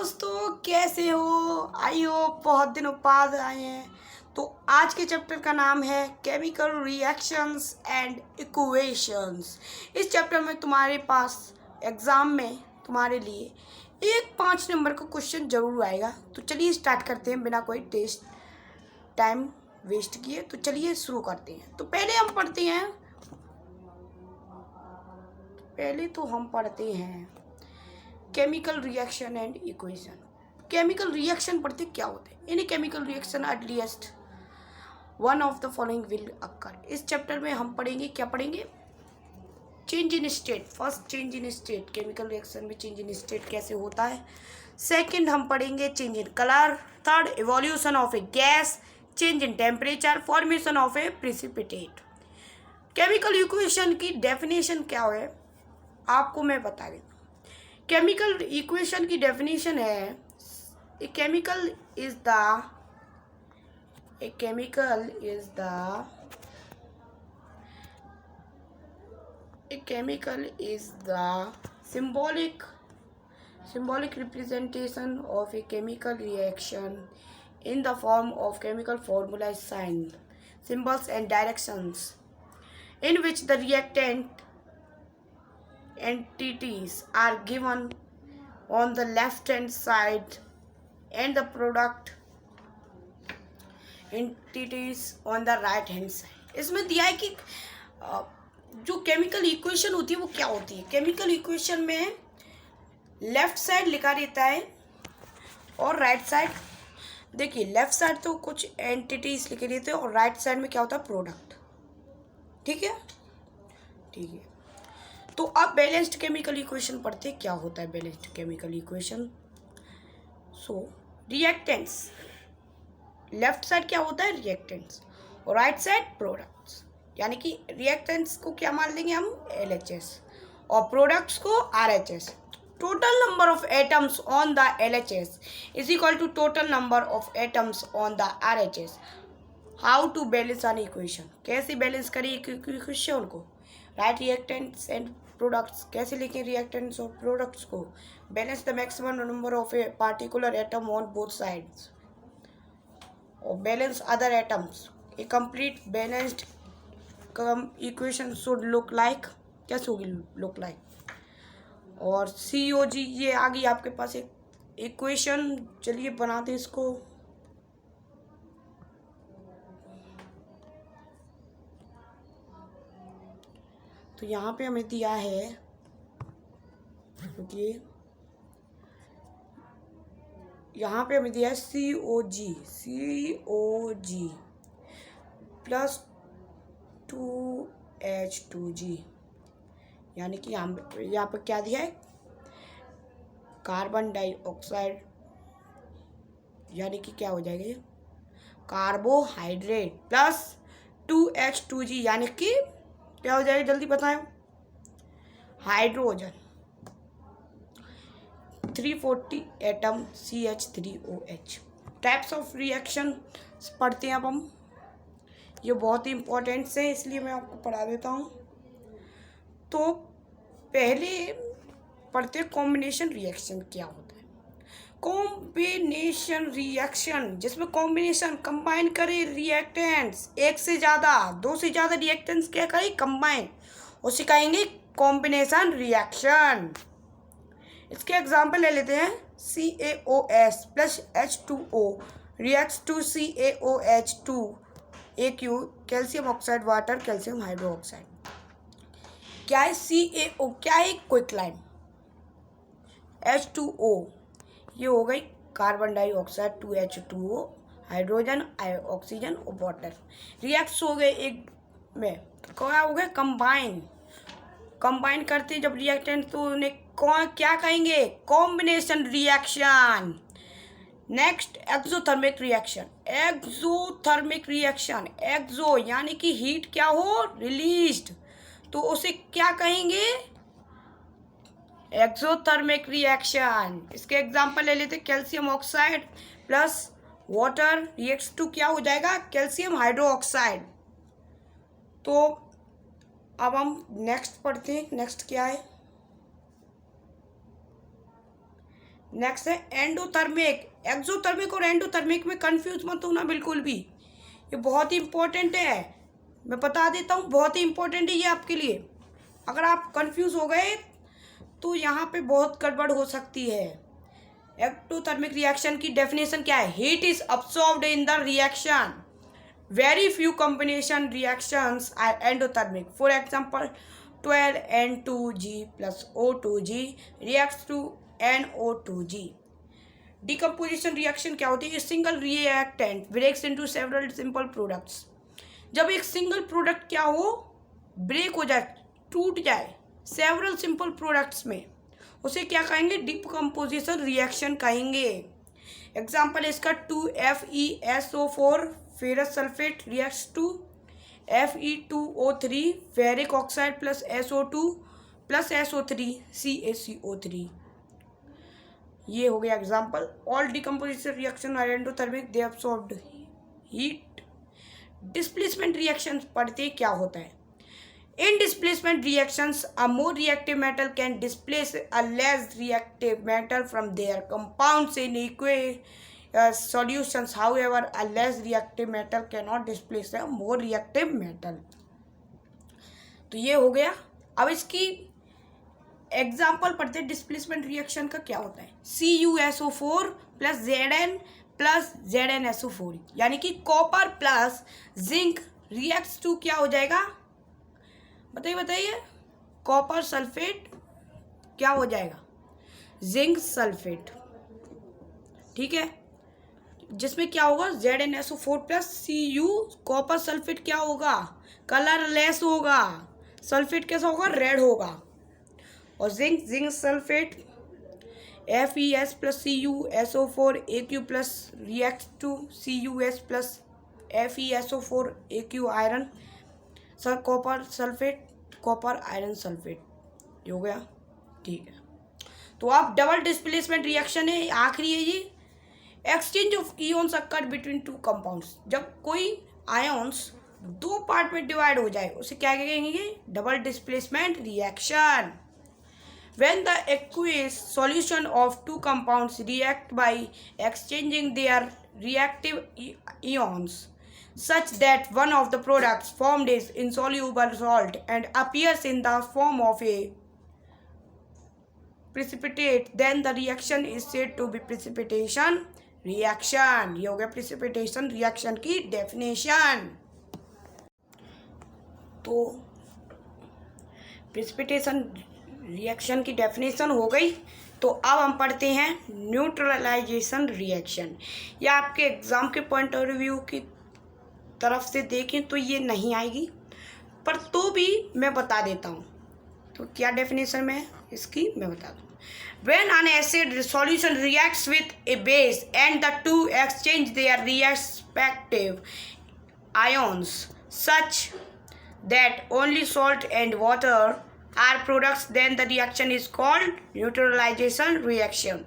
दोस्तों, कैसे हो? आई होप बहुत दिनों बाद आए हैं। तो आज के चैप्टर का नाम है केमिकल रिएक्शंस एंड इक्वेशंस। इस चैप्टर में तुम्हारे पास एग्ज़ाम में तुम्हारे लिए एक 5 नंबर का क्वेश्चन ज़रूर आएगा। तो चलिए स्टार्ट करते हैं बिना कोई टाइम वेस्ट किए। तो चलिए शुरू करते हैं। तो पहले हम पढ़ते हैं chemical reaction and equation. Chemical reaction पढ़ते क्या होते हैं? इन chemical reaction at least one of the following will occur. इस चैप्टर में हम पढ़ेंगे, क्या पढ़ेंगे? Change in state. First, change in state. Chemical reaction में चेंज इन स्टेट कैसे होता है। सेकंड, हम पढ़ेंगे change in colour. Third, evolution of A gas. Change in temperature. Formation of A precipitate. Chemical equation की डेफिनेशन क्या है आपको मैं बता देता हूँ। केमिकल इक्वेशन की डेफिनेशन है a chemical is the symbolic representation of a chemical reaction in the form of chemical formula, signs, symbols and directions, in which the reactant entities are given on the left hand side and the product entities on the right hand side। इसमें दिया है कि जो chemical equation होती है वो क्या होती है। केमिकल इक्वेशन में लेफ्ट साइड लिखा रहता है और राइट साइड, देखिए लेफ्ट साइड तो कुछ एंटिटीज लिखे रहते हैं और राइट साइड में क्या होता है? प्रोडक्ट। ठीक है। तो अब बैलेंस्ड केमिकल इक्वेशन पढ़ते क्या होता है बैलेंस्ड केमिकल इक्वेशन। सो रिएक्टेंट्स, लेफ्ट साइड क्या होता है? रिएक्टेंट्स और राइट साइड प्रोडक्ट्स। यानी कि रिएक्टेंट्स को क्या मान लेंगे हम? LHS और प्रोडक्ट्स को RHS। Total number of atoms on the LHS is equal to total number of atoms on the RHS। How to balance an equation, कैसे बैलेंस करें इक्वेशन को। राइट रिएक्टेंट्स एंड प्रोडक्ट्स, कैसे लिखें reactants और products को। Balance the maximum number of a particular atom on both sides और balance other atoms. A complete balanced equation should look like, कैसे होगी? Look like. और COG ये आ गई आपके पास एक इक्वेशन। चलिए बनाते इसको। तो यहाँ पे हमें दिया है, देखिए यहाँ पे हमें दिया है COG प्लस 2H2G। यानी कि यहाँ पर क्या दिया है? कार्बन डाइऑक्साइड, यानी कि क्या हो जाएगा ये? कार्बोहाइड्रेट प्लस 2H2G, यानी कि क्या हो जाएगा? जल्दी बताएं। Hydrogen 340 atom CH3OH। Types of reaction पढ़ते हैं अब हम। ये बहुत ही इम्पोर्टेंट है इसलिए मैं आपको पढ़ा देता हूँ। तो पहले पढ़ते हैं कॉम्बिनेशन रिएक्शन क्या होता है। कॉम्बिनेशन रिएक्शन जिसमें कॉम्बिनेशन कंबाइन करे रिएक्टेंट्स, एक से ज़्यादा, 2 से ज़्यादा रिएक्टेंट्स क्या करें? कंबाइन, और सिखाएंगे कॉम्बिनेशन रिएक्शन। इसके एग्जाम्पल ले लेते हैं। CaOS plus H2O reacts to CaOH2AQ, calcium oxide water, calcium hydroxide. क्या है CaO? क्या है? क्विकलाइन। H2O ये हो गई carbon dioxide, 2H2O hydrogen, oxygen और वाटर। रिएक्ट्स हो गए एक में, तो क्या हो गए? कंबाइन करते हैं जब रिएक्टेंट, तो उन्हें क्या कहेंगे? Combination reaction. Next exothermic reaction. Exo यानी कि हीट क्या हो? रिलीज्ड, तो उसे क्या कहेंगे? Exothermic reaction. इसके एग्जांपल ले लेते। Calcium oxide plus water reacts to क्या हो जाएगा? Calcium hydroxide. तो अब हम नेक्स्ट पढ़ते हैं। नेक्स्ट क्या है? नेक्स्ट है एंडोथर्मिक। एक्सोथर्मिक और एंडोथर्मिक में कंफ्यूज मत होना बिल्कुल भी, ये बहुत ही इंपॉर्टेंट है। मैं बता देता हूँ, बहुत ही इंपॉर्टेंट है ये आपके लिए। अगर आप कंफ्यूज हो गए तो यहाँ पे बहुत गड़बड़ हो सकती है। एक्टोथर्मिक रिएक्शन की डेफिनेशन क्या है? Heat is absorbed in the reaction. Very few combination reactions are endothermic. For example 12N2G plus O2G reacts to NO2G। Decomposition reaction क्या होती है? Single reactant breaks into several simple products. जब एक single product क्या हो, break हो जाए, टूट जाए सेवरल सिंपल प्रोडक्ट्स में, उसे क्या कहेंगे? डिकम्पोजिशन रिएक्शन कहेंगे। एग्जाम्पल इसका 2FeSO4 ferrous sulphate reacts to Fe2O3 ferric oxide plus SO2 plus SO3 CaCO3। ये हो गया example. All decomposition reaction are endothermic, they absorbed heat. Displacement reaction पढ़ते क्या होता है? In displacement reactions, a more reactive metal can displace a less reactive metal from their compounds in aqueous solutions. However, a less reactive metal cannot displace a more reactive metal. तो ये हो गया। अब इसकी एग्जाम्पल पढ़ते हैं। Displacement reaction का क्या होता है? CuSO4 plus Zn plus ZnSO4, यानी कि copper plus zinc reacts to क्या हो जाएगा? बताइए। कॉपर सल्फेट क्या हो जाएगा? Zinc sulphate. ठीक है, जिसमें क्या होगा? ZnSO4 plus Cu। Copper sulphate क्या होगा? कलरलेस होगा। सल्फेट कैसा होगा? रेड होगा। और zinc sulphate FeS plus CuSO4 Aq plus react to CuS plus FeSO4 Aq iron. Sir copper sulphate, copper iron sulphate, ये हो गया। ठीक है, तो आप डबल डिस्प्लेसमेंट रिएक्शन है, आखिरी है ये। Exchange of ions occur between two compounds. जब कोई आयॉन्स दो पार्ट में डिवाइड हो जाए उसे क्या कहेंगे? Double displacement reaction. When the aqueous solution of two compounds react by exchanging their reactive ions such that one of the products formed is insoluble salt and appears in the form of a precipitate, then the reaction is said to be precipitation reaction। ये हो गया precipitation reaction की definition। तो precipitation reaction की definition हो गई। तो अब हम पढ़ते हैं न्यूट्रलाइजेशन रिएक्शन। या आपके एग्ज़ाम के पॉइंट ऑफ व्यू की तरफ से देखें तो ये नहीं आएगी, पर तो भी मैं बता देता हूँ। तो क्या डेफिनेशन में इसकी मैं बता दूँ। When an acid solution reacts with a base and the two exchange their respective ions such that only salt and water are products, then the reaction is called neutralization reaction।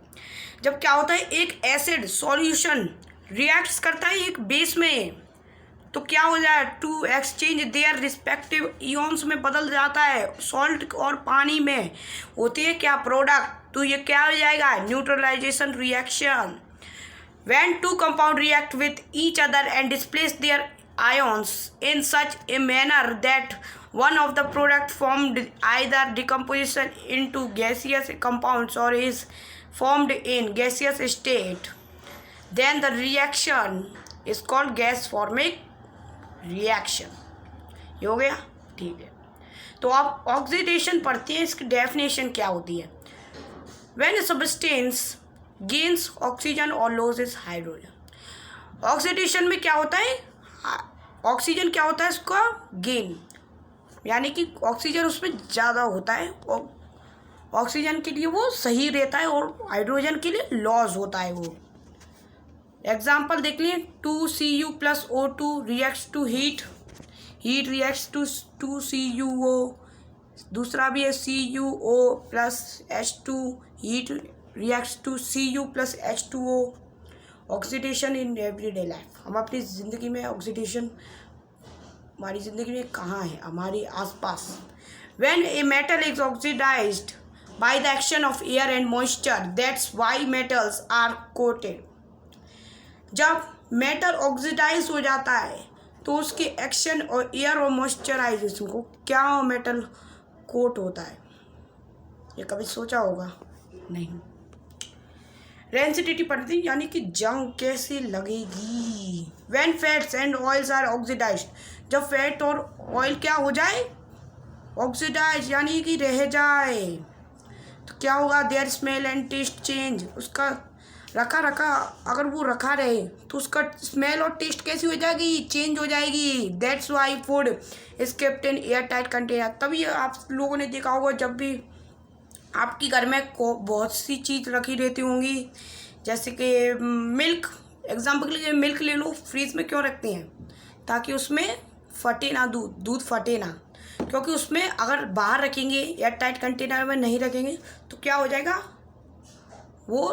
जब क्या होता है, एक एसिड सॉल्यूशन रिएक्ट्स करता है एक base में, तो क्या हो जाए? टू एक्सचेंज देयर रिस्पेक्टिव इयॉन्स में बदल जाता है। सॉल्ट और पानी में होती है क्या? प्रोडक्ट। तो ये क्या हो जाएगा? Neutralisation reaction. When two compounds react with each other and displace their ions in such a manner that one of the product formed either decomposition into gaseous compounds or is formed in gaseous state, then the reaction is called gas forming reaction। ये हो गया। ठीक है, तो आप oxidation पढ़ते हैं, इसकी डेफिनेशन क्या होती है? When a substance gains oxygen or loses hydrogen। Oxidation में क्या होता है? ऑक्सीजन क्या होता है? इसका गेन, यानी कि ऑक्सीजन उसमें ज़्यादा होता है और ऑक्सीजन के लिए वो सही रहता है और हाइड्रोजन के लिए लॉस होता है वो। एग्जाम्पल देख लिए। 2Cu plus O2 reacts to heat reacts to 2CuO। दूसरा भी है CuO plus H2 heat reacts to Cu plus H2O। Oxidation in everyday life. हम अपनी ज़िंदगी में ऑक्सीडेशन, हमारी ज़िंदगी में कहाँ है? हमारे आसपास। When a metal is oxidized by the action of air and moisture. That's why metals are coated. जब मेटल ऑक्सीडाइज हो जाता है तो उसके एक्शन और एयर और मॉइस्चराइजेशन को क्या मेटल कोट होता है? ये कभी सोचा होगा? नहीं। रेंसिडिटी पड़ती यानी कि जंग कैसे लगेगी। When fats and oils are oxidised, जब फैट और ऑयल क्या हो जाए? ऑक्सीडाइज यानी कि रह जाए, तो क्या होगा? Their smell and taste change. उसका रखा अगर वो रखा रहे तो उसका स्मेल और टेस्ट कैसी हो जाएगी? चेंज हो जाएगी। That's why food is kept in air tight container. तभी आप लोगों ने देखा होगा जब भी आपके घर में बहुत सी चीज़ रखी रहती होंगी, जैसे कि मिल्क, एग्जाम्पल के लिए मिल्क ले लो, फ्रीज में क्यों रखते हैं? ताकि उसमें फटे ना, दूध फटे ना, क्योंकि उसमें अगर बाहर रखेंगे एयर टाइट कंटेनर में नहीं रखेंगे तो क्या हो जाएगा? वो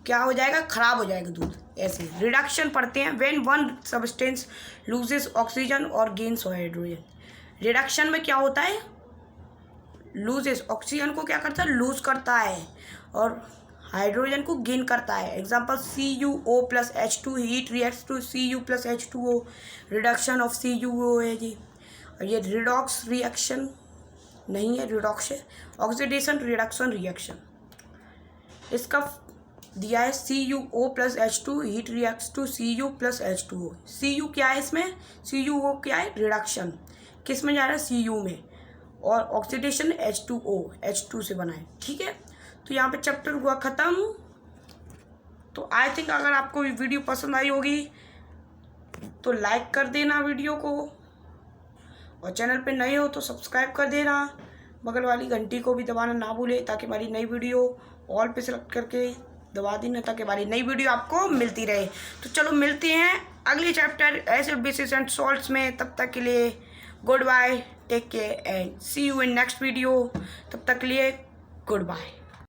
क्या हो जाएगा? खराब हो जाएगा दूध। ऐसे रिडक्शन पढ़ते हैं। When one substance loses oxygen और गेन्स हाइड्रोजन। रिडक्शन में क्या होता है? लूजेस, ऑक्सीजन को क्या करता है? लूज करता है, और हाइड्रोजन को गेन करता है। Example CuO plus H2, heat reacts to Cu plus H2O, reduction of CuO है जी। और ये रिडॉक्स रिएक्शन नहीं है, रिडॉक्स है, ऑक्सीडेशन रिडक्शन रिएक्शन। इसका दिया है CuO plus H2, heat reacts to Cu plus H2O। Cu क्या है इसमें? CuO क्या है? रिडक्शन। किस में जा रहा है? Cu में। और ऑक्सीडेशन H2O, H2 से बना है। ठीक है, तो यहाँ पे चैप्टर हुआ ख़त्म। तो आई थिंक अगर आपको वीडियो पसंद आई होगी तो लाइक कर देना वीडियो को, और चैनल पे नए हो तो सब्सक्राइब कर देना। बगल वाली घंटी को भी दबाना ना भूले, ताकि हमारी नई वीडियो ऑल पे सेलेक्ट करके दबा देना, ताकि हमारी नई वीडियो आपको मिलती रहे। तो चलो मिलते हैं अगले chapter acid basis and salts में। तब तक के लिए good bye, take care and see you in next video. तब तक के लिए गुड बाय।